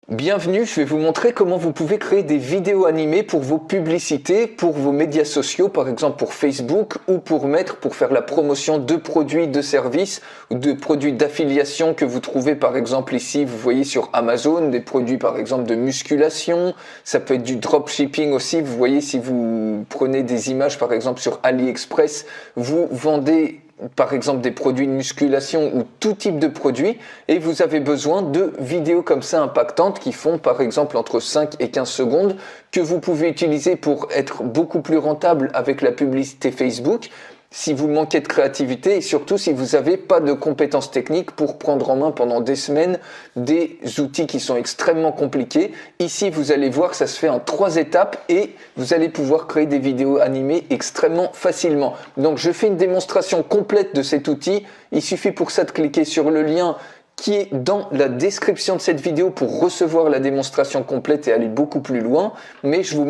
Bienvenue, je vais vous montrer comment vous pouvez créer des vidéos animées pour vos publicités, pour vos médias sociaux, par exemple pour Facebook ou pour faire la promotion de produits, de services ou de produits d'affiliation que vous trouvez par exemple ici, vous voyez sur Amazon, des produits par exemple de musculation, ça peut être du dropshipping aussi, vous voyez si vous prenez des images par exemple sur AliExpress, vous vendez par exemple des produits de musculation ou tout type de produits et vous avez besoin de vidéos comme ça impactantes qui font par exemple entre 5 et 15 secondes que vous pouvez utiliser pour être beaucoup plus rentable avec la publicité Facebook si vous manquez de créativité et surtout si vous n'avez pas de compétences techniques pour prendre en main pendant des semaines des outils qui sont extrêmement compliqués. Ici, vous allez voir, ça se fait en 3 étapes et vous allez pouvoir créer des vidéos animées extrêmement facilement. Donc, je fais une démonstration complète de cet outil. Il suffit pour ça de cliquer sur le lien qui est dans la description de cette vidéo pour recevoir la démonstration complète et aller beaucoup plus loin. Mais je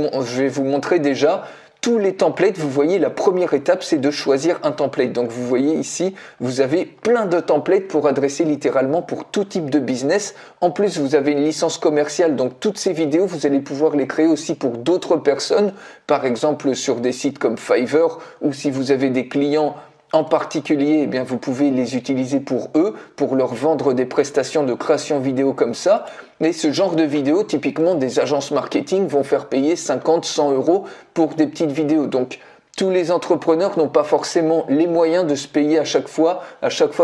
vais vous montrer déjà tous les templates. Vous voyez, la première étape, c'est de choisir un template. Donc, vous voyez ici, vous avez plein de templates pour adresser littéralement pour tout type de business. En plus, vous avez une licence commerciale. Donc, toutes ces vidéos, vous allez pouvoir les créer aussi pour d'autres personnes. Par exemple, sur des sites comme Fiverr ou si vous avez des clients en particulier, eh bien, vous pouvez les utiliser pour eux, pour leur vendre des prestations de création vidéo comme ça. Mais ce genre de vidéos, typiquement des agences marketing vont faire payer 50, 100 euros pour des petites vidéos. Donc, tous les entrepreneurs n'ont pas forcément les moyens de se payer à chaque fois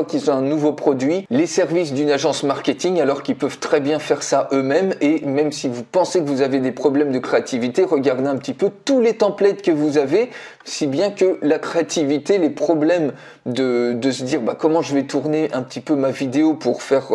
qu'ils ont un nouveau produit, les services d'une agence marketing, alors qu'ils peuvent très bien faire ça eux-mêmes. Et même si vous pensez que vous avez des problèmes de créativité, regardez un petit peu tous les templates que vous avez, si bien que la créativité, les problèmes de se dire comment je vais tourner un petit peu ma vidéo pour faire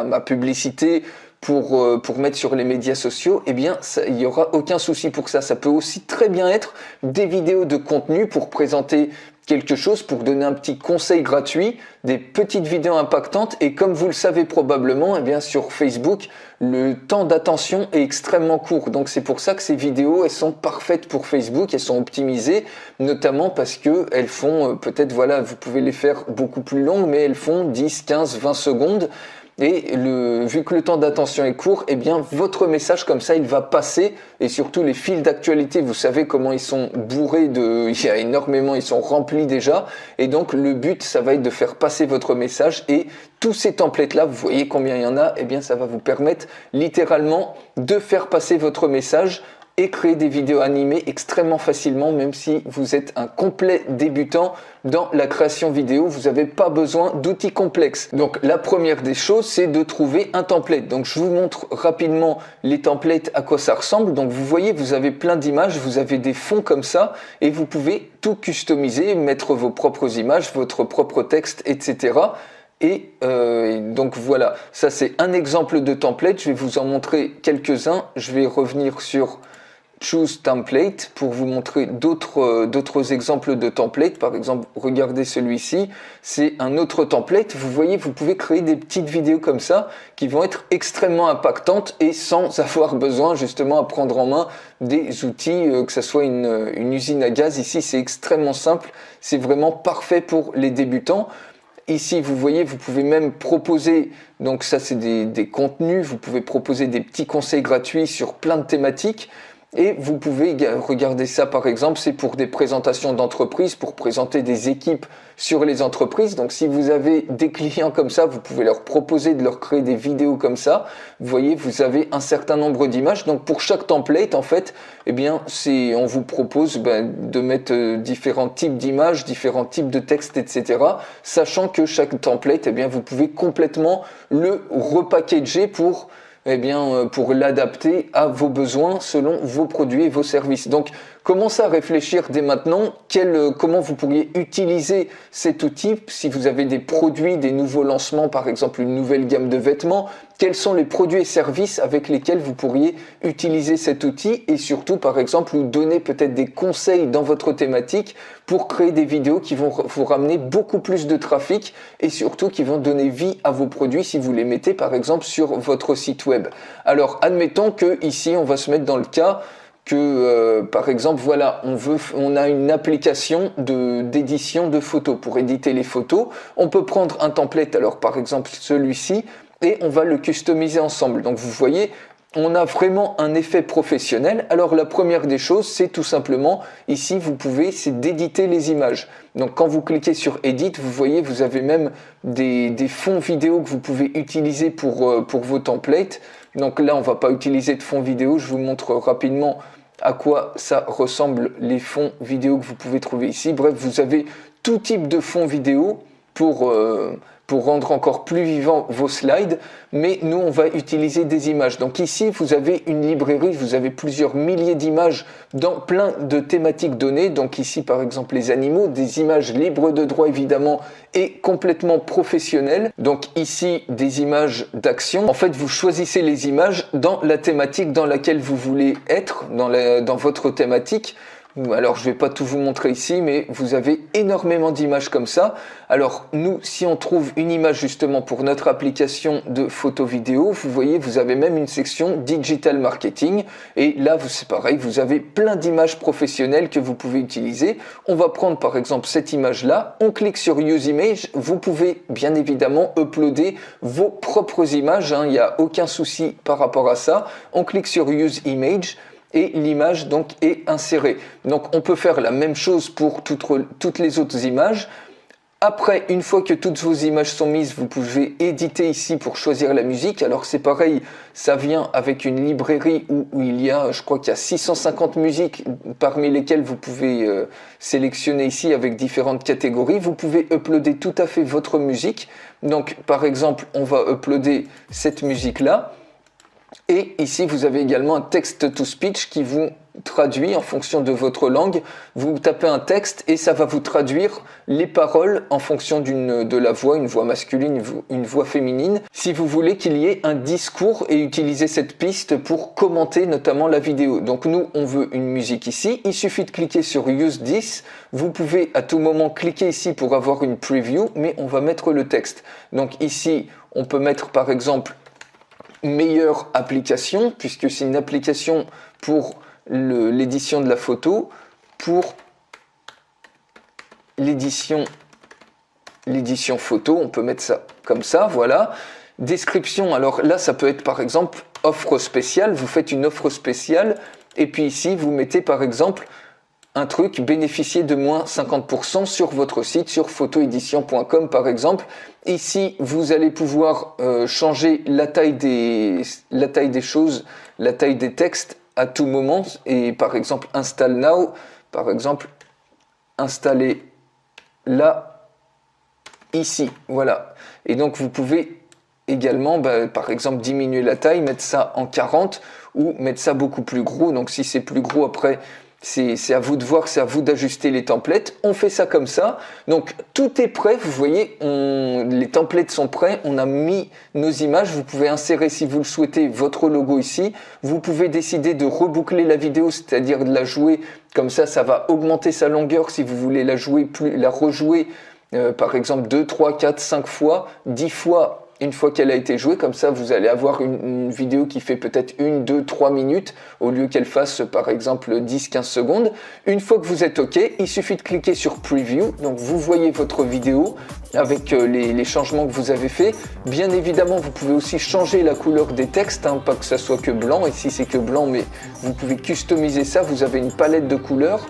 ma publicité, pour mettre sur les médias sociaux, eh bien, il n'y aura aucun souci pour ça. Ça peut aussi très bien être des vidéos de contenu pour présenter quelque chose, pour donner un petit conseil gratuit, des petites vidéos impactantes. Et comme vous le savez probablement, eh bien, sur Facebook, le temps d'attention est extrêmement court. Donc, c'est pour ça que ces vidéos, elles sont parfaites pour Facebook, elles sont optimisées, notamment parce que elles font, peut-être, voilà, vous pouvez les faire beaucoup plus longues, mais elles font 10, 15, 20 secondes. Et vu que le temps d'attention est court, eh bien votre message comme ça, il va passer. Et surtout les fils d'actualité, vous savez comment ils sont bourrés il y a énormément, ils sont remplis déjà. Et donc le but, ça va être de faire passer votre message. Et tous ces templates-là, vous voyez combien il y en a, eh bien ça va vous permettre littéralement de faire passer votre message et créer des vidéos animées extrêmement facilement, même si vous êtes un complet débutant dans la création vidéo, vous n'avez pas besoin d'outils complexes. Donc la première des choses, c'est de trouver un template. Donc je vous montre rapidement les templates, à quoi ça ressemble. Donc vous voyez, vous avez plein d'images, vous avez des fonds comme ça, et vous pouvez tout customiser, mettre vos propres images, votre propre texte, etc. Et donc voilà, ça c'est un exemple de template. Je vais vous en montrer quelques-uns. Je vais revenir sur Choose Template pour vous montrer d'autres exemples de templates. Par exemple, regardez celui-ci, c'est un autre template. Vous voyez, vous pouvez créer des petites vidéos comme ça qui vont être extrêmement impactantes et sans avoir besoin justement à prendre en main des outils, que ce soit une usine à gaz. Ici, c'est extrêmement simple, c'est vraiment parfait pour les débutants. Ici, vous voyez, vous pouvez même proposer, donc ça c'est des contenus, vous pouvez proposer des petits conseils gratuits sur plein de thématiques. Et vous pouvez regarder ça par exemple, c'est pour des présentations d'entreprises, pour présenter des équipes sur les entreprises. Donc si vous avez des clients comme ça, vous pouvez leur proposer de leur créer des vidéos comme ça. Vous voyez, vous avez un certain nombre d'images. Donc pour chaque template, en fait, eh bien, on vous propose de mettre différents types d'images, différents types de textes, etc. Sachant que chaque template, eh bien, vous pouvez complètement le repackager pour l'adapter à vos besoins selon vos produits et vos services. Donc, commencez à réfléchir dès maintenant comment vous pourriez utiliser cet outil si vous avez des produits, des nouveaux lancements, par exemple une nouvelle gamme de vêtements. Quels sont les produits et services avec lesquels vous pourriez utiliser cet outil et surtout, par exemple, vous donner peut-être des conseils dans votre thématique pour créer des vidéos qui vont vous ramener beaucoup plus de trafic et surtout qui vont donner vie à vos produits si vous les mettez, par exemple, sur votre site web. Alors, admettons que ici, on va se mettre dans le cas que, par exemple, voilà, on a une application d'édition de photos. Pour éditer les photos, on peut prendre un template, alors par exemple celui-ci, et on va le customiser ensemble. Donc vous voyez, on a vraiment un effet professionnel. Alors la première des choses, c'est tout simplement, ici vous pouvez, c'est d'éditer les images. Donc quand vous cliquez sur Edit, vous voyez, vous avez même des fonds vidéo que vous pouvez utiliser pour vos templates. Donc là, on va pas utiliser de fonds vidéo, je vous montre rapidement à quoi ça ressemble les fonds vidéo que vous pouvez trouver ici. Bref, vous avez tout type de fonds vidéo pour rendre encore plus vivant vos slides, mais nous on va utiliser des images. Donc ici vous avez une librairie, vous avez plusieurs milliers d'images dans plein de thématiques données. Donc ici par exemple les animaux, des images libres de droit évidemment et complètement professionnelles. Donc ici des images d'action. En fait vous choisissez les images dans la thématique dans laquelle vous voulez être, dans votre thématique. Alors je vais pas tout vous montrer ici, mais vous avez énormément d'images comme ça. Alors nous, si on trouve une image justement pour notre application de photo-vidéo, vous voyez, vous avez même une section Digital Marketing. Et là, c'est pareil, vous avez plein d'images professionnelles que vous pouvez utiliser. On va prendre par exemple cette image-là, on clique sur Use Image. Vous pouvez bien évidemment uploader vos propres images, hein, il n'y a aucun souci par rapport à ça. On clique sur Use Image. Et l'image donc est insérée. Donc on peut faire la même chose pour toutes les autres images. Après, une fois que toutes vos images sont mises, vous pouvez éditer ici pour choisir la musique. Alors c'est pareil, ça vient avec une librairie où il y a, je crois qu'il y a 650 musiques parmi lesquelles vous pouvez sélectionner ici avec différentes catégories. Vous pouvez uploader tout à fait votre musique. Donc par exemple, on va uploader cette musique-là. Et ici, vous avez également un text-to-speech qui vous traduit en fonction de votre langue. Vous tapez un texte et ça va vous traduire les paroles en fonction de la voix, une voix masculine, une voix féminine. Si vous voulez qu'il y ait un discours et utiliser cette piste pour commenter notamment la vidéo. Donc nous, on veut une musique ici. Il suffit de cliquer sur Use This. Vous pouvez à tout moment cliquer ici pour avoir une preview, mais on va mettre le texte. Donc ici, on peut mettre par exemple meilleure application, puisque c'est une application pour l'édition de la photo, pour l'édition photo, on peut mettre ça comme ça, voilà. Description, alors là ça peut être par exemple offre spéciale, vous faites une offre spéciale, et puis ici vous mettez par exemple un truc, bénéficier de moins 50% sur votre site, sur photoédition.com par exemple. Ici, vous allez pouvoir changer la taille des choses, la taille des textes à tout moment. Et par exemple, install now, par exemple, installer là, ici, voilà. Et donc, vous pouvez également, par exemple, diminuer la taille, mettre ça en 40 ou mettre ça beaucoup plus gros. Donc, si c'est plus gros, après, c'est à vous de voir, c'est à vous d'ajuster les templates. On fait ça comme ça. Donc, tout est prêt. Vous voyez, les templates sont prêts. On a mis nos images. Vous pouvez insérer, si vous le souhaitez, votre logo ici. Vous pouvez décider de reboucler la vidéo, c'est-à-dire de la jouer. Comme ça va augmenter sa longueur si vous voulez la rejouer, par exemple, 2, 3, 4, 5 fois, 10 fois. Une fois qu'elle a été jouée, comme ça vous allez avoir une vidéo qui fait peut-être 1, 2, 3 minutes au lieu qu'elle fasse par exemple 10-15 secondes. Une fois que vous êtes OK, il suffit de cliquer sur Preview. Donc vous voyez votre vidéo avec les changements que vous avez fait. Bien évidemment, vous pouvez aussi changer la couleur des textes, hein, pas que ça soit que blanc. Ici c'est que blanc, mais vous pouvez customiser ça. Vous avez une palette de couleurs.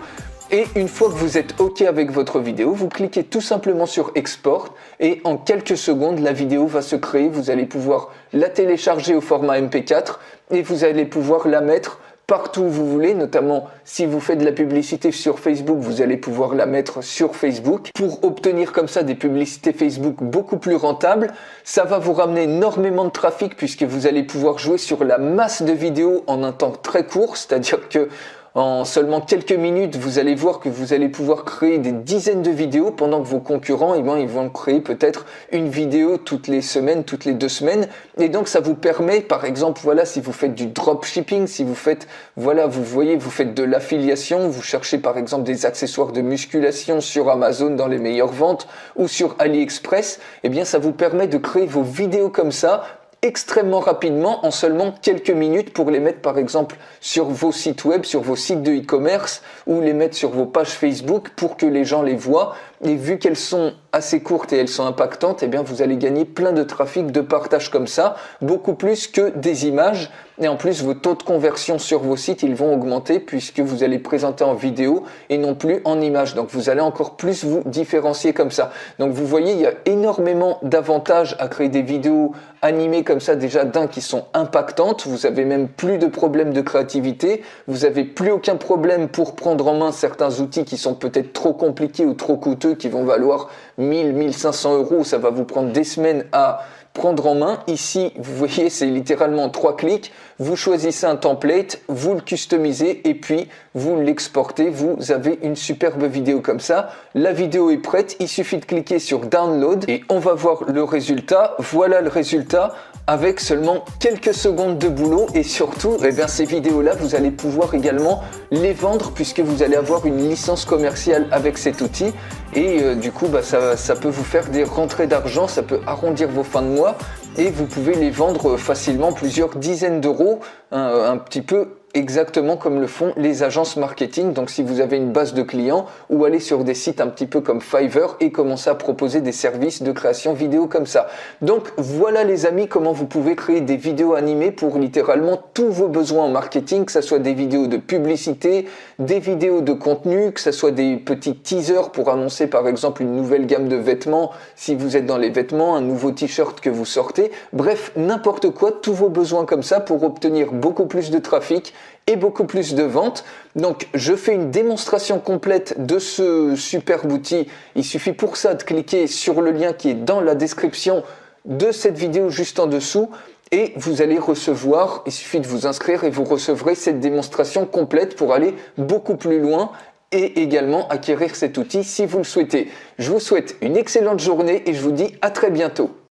Et une fois que vous êtes OK avec votre vidéo, vous cliquez tout simplement sur Export et en quelques secondes, la vidéo va se créer. Vous allez pouvoir la télécharger au format MP4 et vous allez pouvoir la mettre partout où vous voulez, notamment si vous faites de la publicité sur Facebook, vous allez pouvoir la mettre sur Facebook. Pour obtenir comme ça des publicités Facebook beaucoup plus rentables, ça va vous ramener énormément de trafic puisque vous allez pouvoir jouer sur la masse de vidéos en un temps très court, c'est-à-dire que en seulement quelques minutes, vous allez voir que vous allez pouvoir créer des dizaines de vidéos pendant que vos concurrents, ils vont créer peut-être une vidéo toutes les semaines, toutes les 2 semaines. Et donc, ça vous permet, par exemple, voilà, si vous faites du dropshipping, si vous faites, voilà, vous voyez, vous faites de l'affiliation, vous cherchez par exemple des accessoires de musculation sur Amazon dans les meilleures ventes ou sur AliExpress, eh bien, ça vous permet de créer vos vidéos comme ça extrêmement rapidement en seulement quelques minutes pour les mettre par exemple sur vos sites web, sur vos sites de e-commerce ou les mettre sur vos pages Facebook pour que les gens les voient. Et vu qu'elles sont assez courtes et elles sont impactantes, eh bien vous allez gagner plein de trafic, de partage comme ça, beaucoup plus que des images. et en plus vos taux de conversion sur vos sites ils vont augmenter puisque vous allez présenter en vidéo et non plus en image. Donc vous allez encore plus vous différencier comme ça. Donc vous voyez, il y a énormément d'avantages à créer des vidéos animées comme ça, déjà d'un qui sont impactantes, vous avez même plus de problèmes de créativité, vous avez plus aucun problème pour prendre en main certains outils qui sont peut-être trop compliqués ou trop coûteux, qui vont valoir 1000-1500 €, ça va vous prendre des semaines à prendre en main. Ici, vous voyez, c'est littéralement 3 clics. Vous choisissez un template, vous le customisez et puis vous l'exportez. Vous avez une superbe vidéo comme ça. La vidéo est prête. Il suffit de cliquer sur Download et on va voir le résultat. Voilà le résultat avec seulement quelques secondes de boulot et surtout, eh bien, ces vidéos-là, vous allez pouvoir également les vendre puisque vous allez avoir une licence commerciale avec cet outil et du coup, ça peut vous faire des rentrées d'argent, ça peut arrondir vos fins de mois et vous pouvez les vendre facilement plusieurs dizaines d'euros, un petit peu exactement comme le font les agences marketing. Donc si vous avez une base de clients ou aller sur des sites un petit peu comme Fiverr et commencer à proposer des services de création vidéo comme ça. Donc voilà les amis, comment vous pouvez créer des vidéos animées pour littéralement tous vos besoins en marketing, que ce soit des vidéos de publicité, des vidéos de contenu, que ce soit des petits teasers pour annoncer par exemple une nouvelle gamme de vêtements si vous êtes dans les vêtements, un nouveau t-shirt que vous sortez, bref n'importe quoi, tous vos besoins comme ça pour obtenir beaucoup plus de trafic et beaucoup plus de ventes. Donc je fais une démonstration complète de ce superbe outil. Il suffit pour ça de cliquer sur le lien qui est dans la description de cette vidéo juste en dessous et vous allez recevoir, il suffit de vous inscrire et vous recevrez cette démonstration complète pour aller beaucoup plus loin et également acquérir cet outil si vous le souhaitez. Je vous souhaite une excellente journée et je vous dis à très bientôt.